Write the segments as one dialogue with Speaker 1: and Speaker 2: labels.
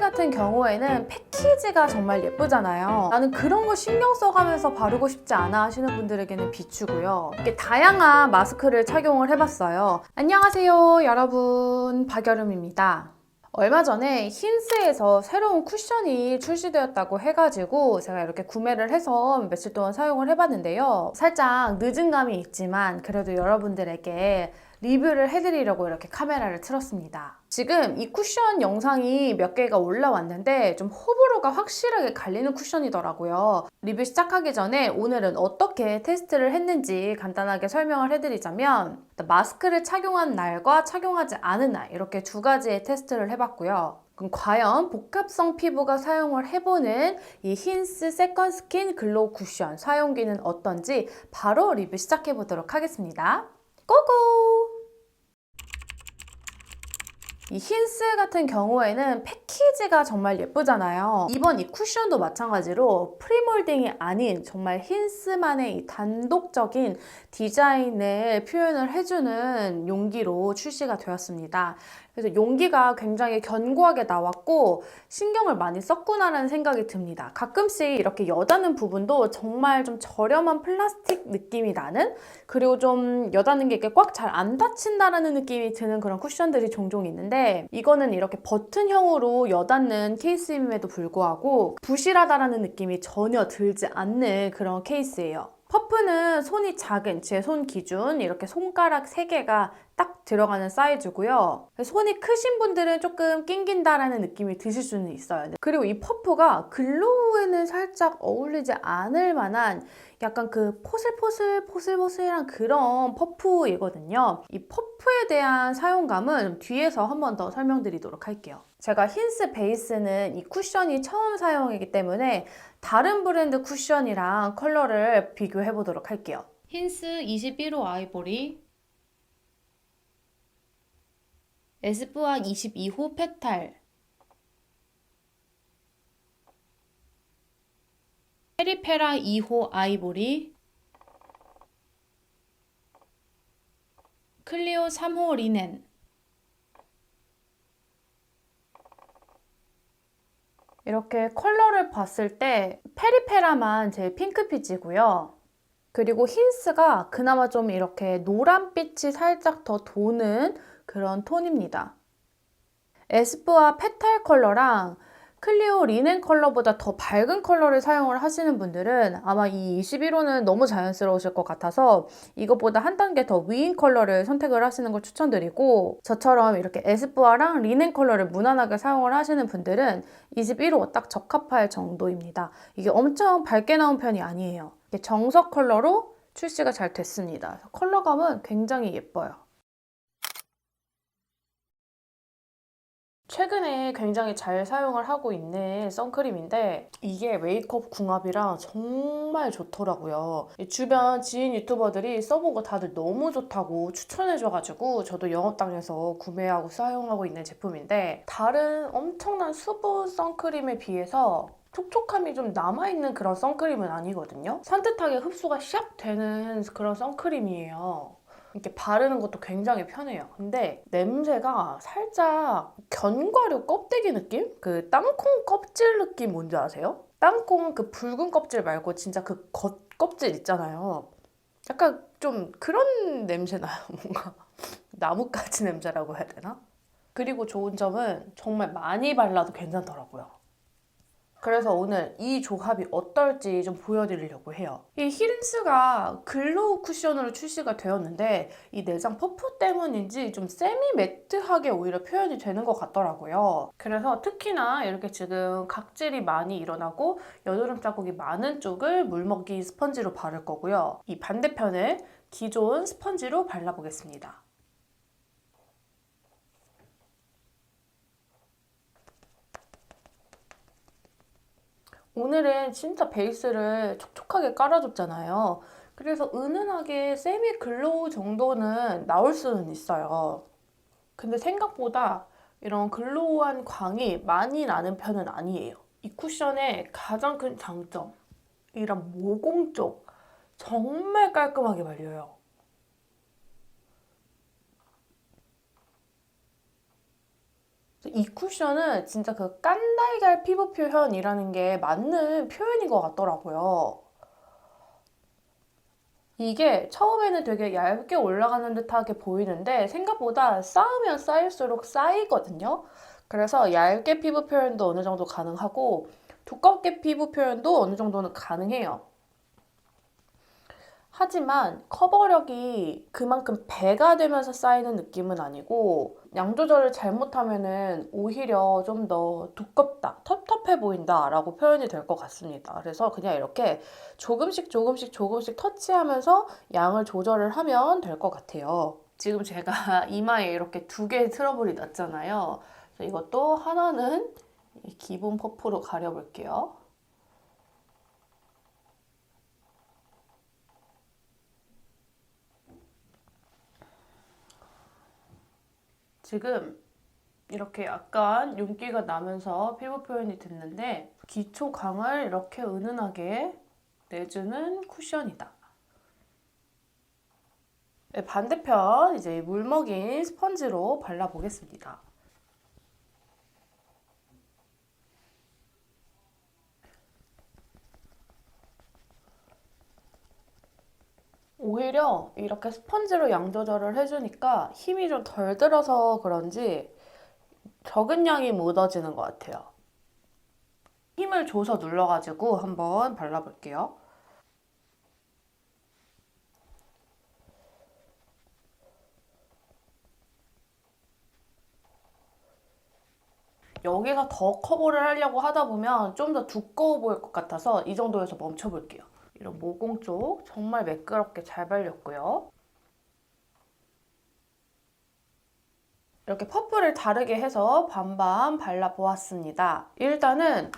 Speaker 1: 같은 경우에는 패키지가 정말 예쁘잖아요. 나는 그런 거 신경 써가면서 바르고 싶지 않아 하시는 분들에게는 비추고요. 이렇게 다양한 마스크를 착용을 해봤어요. 안녕하세요 여러분, 박여름입니다. 얼마 전에 힌스에서 새로운 쿠션이 출시되었다고 해가지고 제가 이렇게 구매를 해서 며칠 동안 사용을 해봤는데요. 살짝 늦은 감이 있지만 그래도 여러분들에게 리뷰를 해드리려고 이렇게 카메라를 틀었습니다. 지금 이 쿠션 영상이 몇 개가 올라왔는데 좀 호불호가 확실하게 갈리는 쿠션이더라고요. 리뷰 시작하기 전에 오늘은 어떻게 테스트를 했는지 간단하게 설명을 해드리자면, 마스크를 착용한 날과 착용하지 않은 날 이렇게 두 가지의 테스트를 해봤고요. 그럼 과연 복합성 피부가 사용을 해보는 이 힌스 세컨 스킨 글로우 쿠션 사용기는 어떤지 바로 리뷰 시작해보도록 하겠습니다. 고고! 이 힌스 같은 경우에는 패키지가 정말 예쁘잖아요. 이번 이 쿠션도 마찬가지로 프리몰딩이 아닌 정말 힌스만의 이 단독적인 디자인을 표현을 해주는 용기로 출시가 되었습니다. 그래서 용기가 굉장히 견고하게 나왔고 신경을 많이 썼구나라는 생각이 듭니다. 가끔씩 이렇게 여닫는 부분도 정말 좀 저렴한 플라스틱 느낌이 나는, 그리고 좀 여닫는 게 꽉 잘 안 닫힌다라는 느낌이 드는 그런 쿠션들이 종종 있는데, 이거는 이렇게 버튼형으로 여닫는 케이스임에도 불구하고 부실하다라는 느낌이 전혀 들지 않는 그런 케이스예요. 퍼프는 손이 작은 제 손 기준 이렇게 손가락 3개가 딱 들어가는 사이즈고요. 손이 크신 분들은 조금 낑긴다라는 느낌이 드실 수는 있어요. 그리고 이 퍼프가 글로우에는 살짝 어울리지 않을 만한 약간 그 포슬포슬한 그런 퍼프이거든요. 이 퍼프에 대한 사용감은 뒤에서 한 번 더 설명드리도록 할게요. 제가 힌스 베이스는 이 쿠션이 처음 사용이기 때문에 다른 브랜드 쿠션이랑 컬러를 비교해 보도록 할게요. 힌스 21호 아이보리, 에스쁘아 22호 페탈, 페리페라 2호 아이보리, 클리오 3호 리넨. 이렇게 컬러를 봤을 때 페리페라만 제일 핑크빛이고요. 그리고 힌스가 그나마 좀 이렇게 노란빛이 살짝 더 도는 그런 톤입니다. 에스쁘아 페탈 컬러랑 클리오 리넨 컬러보다 더 밝은 컬러를 사용을 하시는 분들은 아마 이 21호는 너무 자연스러우실 것 같아서 이것보다 한 단계 더 위인 컬러를 선택을 하시는 걸 추천드리고, 저처럼 이렇게 에스쁘아랑 리넨 컬러를 무난하게 사용을 하시는 분들은 21호 딱 적합할 정도입니다. 이게 엄청 밝게 나온 편이 아니에요. 이게 정석 컬러로 출시가 잘 됐습니다. 컬러감은 굉장히 예뻐요. 최근에 굉장히 잘 사용을 하고 있는 선크림인데 이게 메이크업 궁합이랑 정말 좋더라고요. 주변 지인 유튜버들이 써보고 다들 너무 좋다고 추천해줘가지고 저도 영업당해서 구매하고 사용하고 있는 제품인데, 다른 엄청난 수분 선크림에 비해서 촉촉함이 좀 남아있는 그런 선크림은 아니거든요. 산뜻하게 흡수가 샥 되는 그런 선크림이에요. 이렇게 바르는 것도 굉장히 편해요. 근데 냄새가 살짝 견과류 껍데기 느낌? 그 땅콩 껍질 느낌 뭔지 아세요? 땅콩 그 붉은 껍질 말고 진짜 그 겉껍질 있잖아요. 약간 좀 그런 냄새 나요. 뭔가 나뭇가지 냄새라고 해야 되나? 그리고 좋은 점은 정말 많이 발라도 괜찮더라고요. 그래서 오늘 이 조합이 어떨지 좀 보여드리려고 해요. 이 힌스가 글로우 쿠션으로 출시가 되었는데 이 내장 퍼프 때문인지 좀 세미 매트하게 오히려 표현이 되는 것 같더라고요. 그래서 특히나 이렇게 지금 각질이 많이 일어나고 여드름 자국이 많은 쪽을 물먹이 스펀지로 바를 거고요. 이 반대편을 기존 스펀지로 발라보겠습니다. 오늘은 진짜 베이스를 촉촉하게 깔아줬잖아요. 그래서 은은하게 세미 글로우 정도는 나올 수는 있어요. 근데 생각보다 이런 글로우한 광이 많이 나는 편은 아니에요. 이 쿠션의 가장 큰 장점, 이런 모공 쪽 정말 깔끔하게 발려요. 이 쿠션은 진짜 그 깐달걀 피부 표현이라는 게 맞는 표현인 것 같더라고요. 이게 처음에는 되게 얇게 올라가는 듯하게 보이는데 생각보다 쌓으면 쌓일수록 쌓이거든요. 그래서 얇게 피부 표현도 어느 정도 가능하고 두껍게 피부 표현도 어느 정도는 가능해요. 하지만 커버력이 그만큼 배가 되면서 쌓이는 느낌은 아니고 양 조절을 잘못하면은 오히려 좀 더 두껍다, 텁텁해 보인다 라고 표현이 될 것 같습니다. 그래서 그냥 이렇게 조금씩 조금씩 조금씩 터치하면서 양을 조절을 하면 될 것 같아요. 지금 제가 이마에 이렇게 두 개의 트러블이 났잖아요. 그래서 이것도 하나는 기본 퍼프로 가려볼게요. 지금 이렇게 약간 윤기가 나면서 피부 표현이 됐는데 기초 강을 이렇게 은은하게 내주는 쿠션이다. 네, 반대편 이제 물 먹인 스펀지로 발라보겠습니다. 오히려 이렇게 스펀지로 양 조절을 해주니까 힘이 좀 덜 들어서 그런지 적은 양이 묻어지는 것 같아요. 힘을 줘서 눌러가지고 한번 발라볼게요. 여기서 더 커버를 하려고 하다 보면 좀 더 두꺼워 보일 것 같아서 이 정도에서 멈춰볼게요. 이런 모공 쪽 정말 매끄럽게 잘 발렸고요. 이렇게 퍼프를 다르게 해서 반반 발라보았습니다. 일단은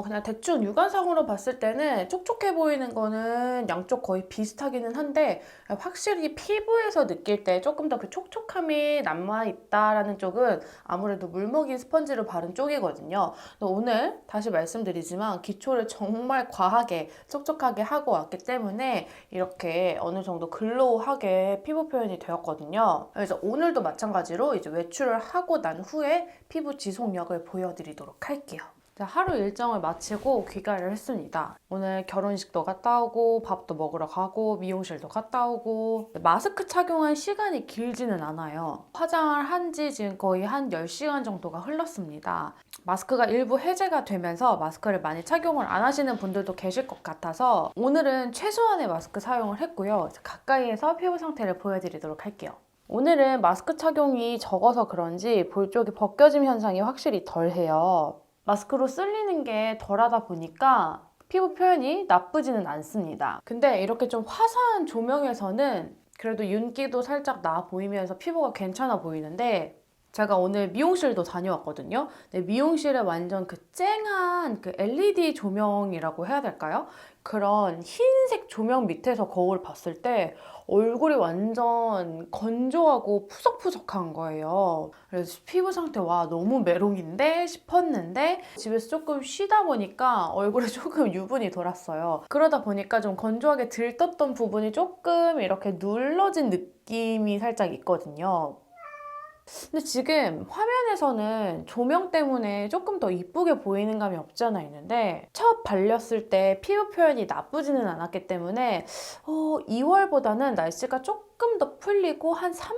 Speaker 1: 그냥 대충 육안상으로 봤을 때는 촉촉해 보이는 거는 양쪽 거의 비슷하기는 한데 확실히 피부에서 느낄 때 조금 더 그 촉촉함이 남아있다라는 쪽은 아무래도 물먹인 스펀지로 바른 쪽이거든요. 오늘 다시 말씀드리지만 기초를 정말 과하게 촉촉하게 하고 왔기 때문에 이렇게 어느 정도 글로우하게 피부 표현이 되었거든요. 그래서 오늘도 마찬가지로 이제 외출을 하고 난 후에 피부 지속력을 보여드리도록 할게요. 하루 일정을 마치고 귀가를 했습니다. 오늘 결혼식도 갔다 오고 밥도 먹으러 가고 미용실도 갔다 오고 마스크 착용한 시간이 길지는 않아요. 화장을 한 지 지금 거의 한 10시간 정도가 흘렀습니다. 마스크가 일부 해제가 되면서 마스크를 많이 착용을 안 하시는 분들도 계실 것 같아서 오늘은 최소한의 마스크 사용을 했고요. 가까이에서 피부 상태를 보여드리도록 할게요. 오늘은 마스크 착용이 적어서 그런지 볼 쪽이 벗겨짐 현상이 확실히 덜해요. 마스크로 쓸리는 게 덜하다 보니까 피부 표현이 나쁘지는 않습니다. 근데 이렇게 좀 화사한 조명에서는 그래도 윤기도 살짝 나 보이면서 피부가 괜찮아 보이는데 제가 오늘 미용실도 다녀왔거든요. 근데 미용실에 완전 그 쨍한 그 LED 조명이라고 해야 될까요? 그런 흰색 조명 밑에서 거울 봤을 때 얼굴이 완전 건조하고 푸석푸석한 거예요. 그래서 피부 상태 와 너무 메롱인데 싶었는데 집에서 조금 쉬다 보니까 얼굴에 조금 유분이 돌았어요. 그러다 보니까 좀 건조하게 들떴던 부분이 조금 이렇게 눌러진 느낌이 살짝 있거든요. 근데 지금 화면에서는 조명 때문에 조금 더 이쁘게 보이는 감이 없지 않아 있는데 첫 발렸을 때 피부 표현이 나쁘지는 않았기 때문에 2월보다는 날씨가 조금 더 풀리고 한 3,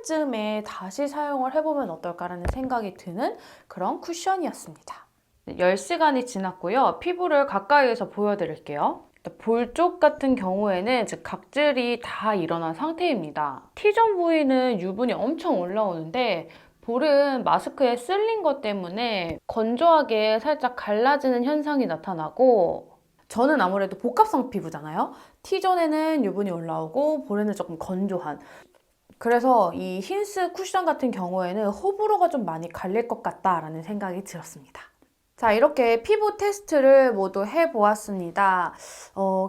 Speaker 1: 4월쯤에 다시 사용을 해보면 어떨까라는 생각이 드는 그런 쿠션이었습니다. 10시간이 지났고요. 피부를 가까이에서 보여드릴게요. 볼 쪽 같은 경우에는 즉 각질이 다 일어난 상태입니다. T존 부위는 유분이 엄청 올라오는데 볼은 마스크에 쓸린 것 때문에 건조하게 살짝 갈라지는 현상이 나타나고 저는 아무래도 복합성 피부잖아요. T존에는 유분이 올라오고 볼에는 조금 건조한 그래서 이 힌스 쿠션 같은 경우에는 호불호가 좀 많이 갈릴 것 같다라는 생각이 들었습니다. 자, 이렇게 피부 테스트를 모두 해보았습니다.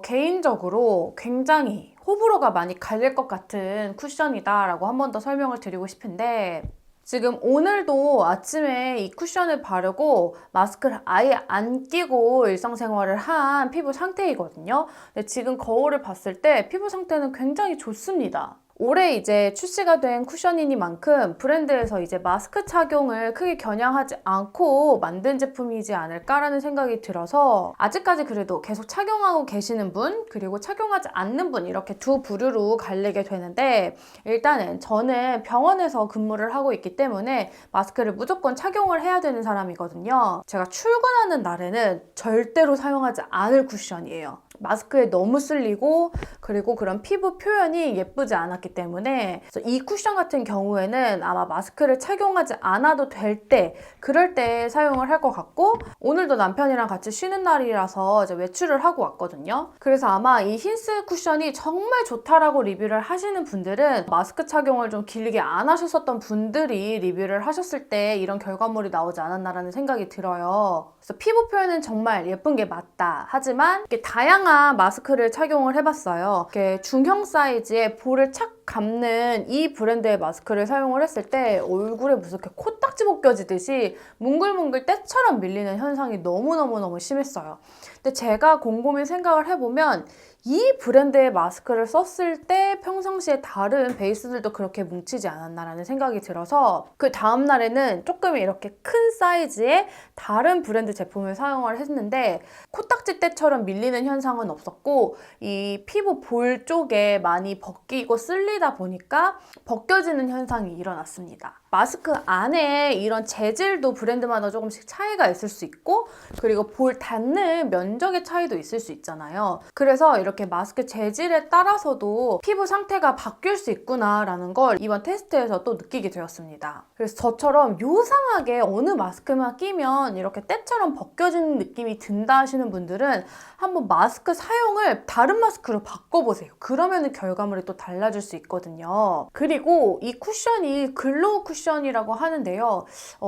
Speaker 1: 개인적으로 굉장히 호불호가 많이 갈릴 것 같은 쿠션이다 라고 한 번 더 설명을 드리고 싶은데 지금 오늘도 아침에 이 쿠션을 바르고 마스크를 아예 안 끼고 일상생활을 한 피부 상태이거든요. 근데 지금 거울을 봤을 때 피부 상태는 굉장히 좋습니다. 올해 이제 출시가 된 쿠셔니니만큼 브랜드에서 이제 마스크 착용을 크게 겨냥하지 않고 만든 제품이지 않을까라는 생각이 들어서 아직까지 그래도 계속 착용하고 계시는 분 그리고 착용하지 않는 분 이렇게 두 부류로 갈리게 되는데 일단은 저는 병원에서 근무를 하고 있기 때문에 마스크를 무조건 착용을 해야 되는 사람이거든요. 제가 출근하는 날에는 절대로 사용하지 않을 쿠션이에요. 마스크에 너무 쓸리고 그리고 그런 피부 표현이 예쁘지 않았기 때문에 그래서 이 쿠션 같은 경우에는 아마 마스크를 착용하지 않아도 될 때 그럴 때 사용을 할 것 같고 오늘도 남편이랑 같이 쉬는 날이라서 이제 외출을 하고 왔거든요. 그래서 아마 이 힌스 쿠션이 정말 좋다라고 리뷰를 하시는 분들은 마스크 착용을 좀 길게 안 하셨었던 분들이 리뷰를 하셨을 때 이런 결과물이 나오지 않았나라는 생각이 들어요. 그래서 피부 표현은 정말 예쁜 게 맞다. 하지만 이렇게 다양한 마스크를 착용을 해봤어요. 이렇게 중형 사이즈의 볼을 착 감는 이 브랜드의 마스크를 사용을 했을 때 얼굴에 무슨 이렇게 코딱지 벗겨지듯이 뭉글뭉글 때처럼 밀리는 현상이 너무너무 심했어요. 근데 제가 곰곰이 생각을 해보면 이 브랜드의 마스크를 썼을 때 평상시에 다른 베이스들도 그렇게 뭉치지 않았나라는 생각이 들어서 그 다음 날에는 조금 이렇게 큰 사이즈의 다른 브랜드 제품을 사용을 했는데 코딱지 때처럼 밀리는 현상은 없었고 이 피부 볼 쪽에 많이 벗기고 쓸리다 보니까 벗겨지는 현상이 일어났습니다. 마스크 안에 이런 재질도 브랜드마다 조금씩 차이가 있을 수 있고 그리고 볼 닿는 면적의 차이도 있을 수 있잖아요. 그래서 이렇게 마스크 재질에 따라서도 피부 상태가 바뀔 수 있구나라는 걸 이번 테스트에서 또 느끼게 되었습니다. 그래서 저처럼 요상하게 어느 마스크만 끼면 이렇게 때처럼 벗겨지는 느낌이 든다 하시는 분들은 한번 마스크 사용을 다른 마스크로 바꿔보세요. 그러면 결과물이 또 달라질 수 있거든요. 그리고 이 쿠션이 글로우 쿠션이라고 하는데요.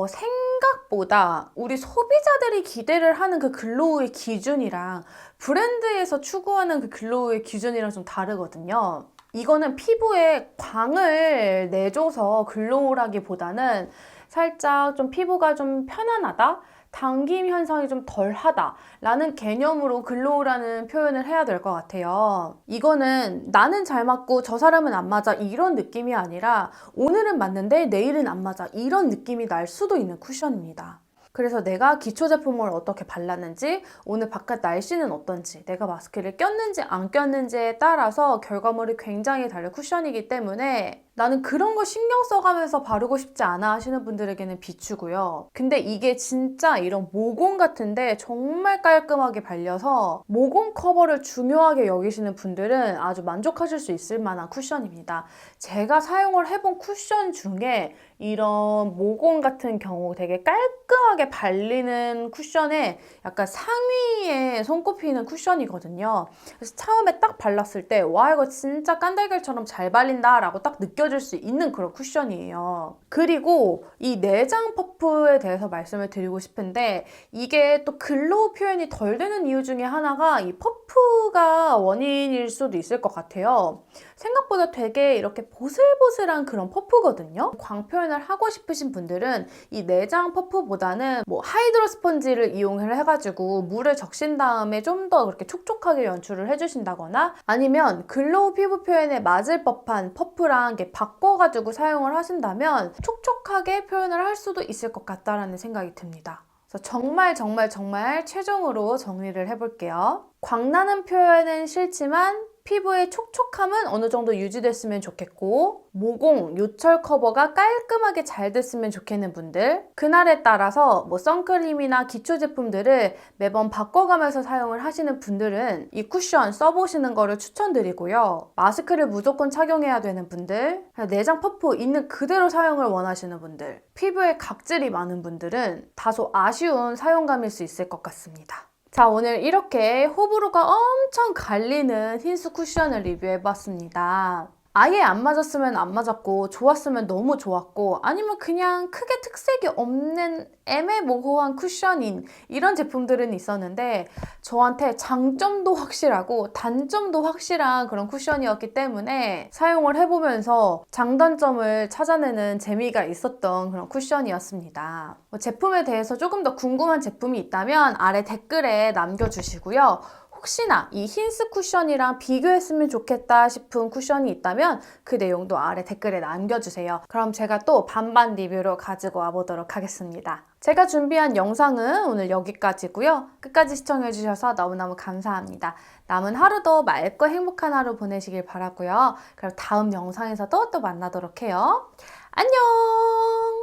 Speaker 1: 생각보다 우리 소비자들이 기대를 하는 그 글로우의 기준이랑 브랜드에서 추구하는 그 글로우의 기준이랑 좀 다르거든요. 이거는 피부에 광을 내줘서 글로우라기보다는 살짝 좀 피부가 좀 편안하다? 당김 현상이 좀 덜하다 라는 개념으로 글로우라는 표현을 해야 될 것 같아요. 이거는 나는 잘 맞고 저 사람은 안 맞아 이런 느낌이 아니라 오늘은 맞는데 내일은 안 맞아 이런 느낌이 날 수도 있는 쿠션입니다. 그래서 내가 기초 제품을 어떻게 발랐는지, 오늘 바깥 날씨는 어떤지, 내가 마스크를 꼈는지 안 꼈는지에 따라서 결과물이 굉장히 다른 쿠션이기 때문에 나는 그런 거 신경 써가면서 바르고 싶지 않아 하시는 분들에게는 비추고요. 근데 이게 진짜 이런 모공 같은데 정말 깔끔하게 발려서 모공 커버를 중요하게 여기시는 분들은 아주 만족하실 수 있을 만한 쿠션입니다. 제가 사용을 해본 쿠션 중에 이런 모공 같은 경우 되게 깔끔하게 발리는 쿠션에 약간 상위에 손꼽히는 쿠션이거든요. 그래서 처음에 딱 발랐을 때 와 이거 진짜 깐달걀처럼 잘 발린다 라고 딱 느껴질 수 있는 그런 쿠션이에요. 그리고 이 내장 퍼프에 대해서 말씀을 드리고 싶은데 이게 또 글로우 표현이 덜 되는 이유 중에 하나가 이 퍼프가 원인일 수도 있을 것 같아요. 생각보다 되게 이렇게 보슬보슬한 그런 퍼프거든요. 광 표현을 하고 싶으신 분들은 이 내장 퍼프보다는 뭐 하이드로 스펀지를 이용을 해가지고 물을 적신 다음에 좀 더 그렇게 촉촉하게 연출을 해주신다거나 아니면 글로우 피부 표현에 맞을 법한 퍼프랑 이렇게 바꿔가지고 사용을 하신다면 촉촉하게 표현을 할 수도 있을 것 같다라는 생각이 듭니다. 그래서 정말 최종으로 정리를 해볼게요. 광나는 표현은 싫지만 피부의 촉촉함은 어느 정도 유지됐으면 좋겠고 모공, 요철 커버가 깔끔하게 잘 됐으면 좋겠는 분들 그날에 따라서 뭐 선크림이나 기초 제품들을 매번 바꿔가면서 사용을 하시는 분들은 이 쿠션 써보시는 거를 추천드리고요. 마스크를 무조건 착용해야 되는 분들 내장 퍼프 있는 그대로 사용을 원하시는 분들 피부에 각질이 많은 분들은 다소 아쉬운 사용감일 수 있을 것 같습니다. 자, 오늘 이렇게 호불호가 엄청 갈리는 힌스 쿠션을 리뷰해봤습니다. 아예 안 맞았으면 안 맞았고 좋았으면 너무 좋았고 아니면 그냥 크게 특색이 없는 애매모호한 쿠션인 이런 제품들은 있었는데 저한테 장점도 확실하고 단점도 확실한 그런 쿠션이었기 때문에 사용을 해보면서 장단점을 찾아내는 재미가 있었던 그런 쿠션이었습니다. 제품에 대해서 조금 더 궁금한 제품이 있다면 아래 댓글에 남겨주시고요. 혹시나 이 힌스 쿠션이랑 비교했으면 좋겠다 싶은 쿠션이 있다면 그 내용도 아래 댓글에 남겨주세요. 그럼 제가 또 반반 리뷰로 가지고 와보도록 하겠습니다. 제가 준비한 영상은 오늘 여기까지고요. 끝까지 시청해주셔서 너무너무 감사합니다. 남은 하루도 맑고 행복한 하루 보내시길 바라고요. 그럼 다음 영상에서도 또 만나도록 해요. 안녕!